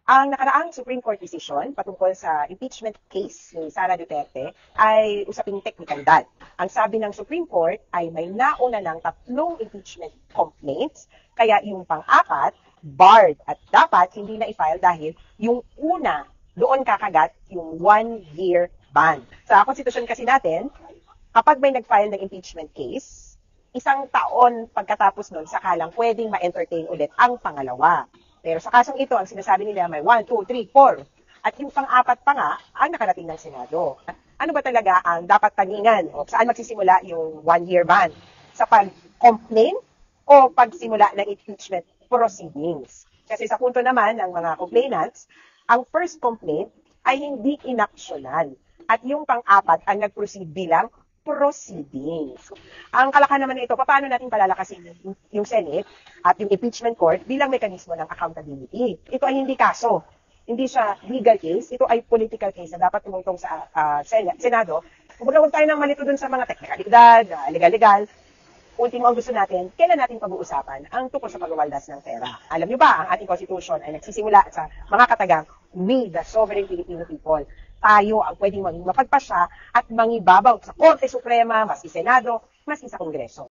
Ang nakaraang Supreme Court decision patungkol sa impeachment case ni Sara Duterte ay usaping teknikalidad. Ang sabi ng Supreme Court ay may nauna ng 3 impeachment complaints, kaya yung pang-apat, barred at dapat hindi na i-file dahil yung una, doon kakagat yung 1-year ban. Sa konstitusyon kasi natin, kapag may nag-file ng impeachment case, 1 taon pagkatapos nun, sakalang pwedeng ma-entertain ulit ang pangalawa. Pero sa kasong ito, ang sinasabi nila may 1, 2, 3, 4. At yung pang-apat pa nga, ang nakarating ng Senado. Ano ba talaga ang dapat taningan? O saan magsisimula yung 1-year ban? Sa pag-complain o pagsimula ng impeachment proceedings? Kasi sa punto naman ng mga complainants, ang first complaint ay hindi inaksyonan. At yung pang-apat ang nag-proceed bilang proceedings. Ang kalakahan naman nito, paano natin palalakasin yung Senate at yung impeachment court bilang mekanismo ng accountability. Ito ay hindi kaso. Hindi siya legal case. Ito ay political case na dapat tumutong sa Senado. Huwag tayo nang malito dun sa mga teknikalidad, legal-legal. Ultimo ang gusto natin, kailan natin pag-uusapan ang tungkol sa pagwawaldas ng pera. Alam niyo ba, ang ating constitution ay nagsisimula sa mga katagang, we, the sovereign Filipino people. Tayo ang pwedeng maging mapagpasya at mangibabaw sa Korte Suprema, maski Senado, maski sa Kongreso.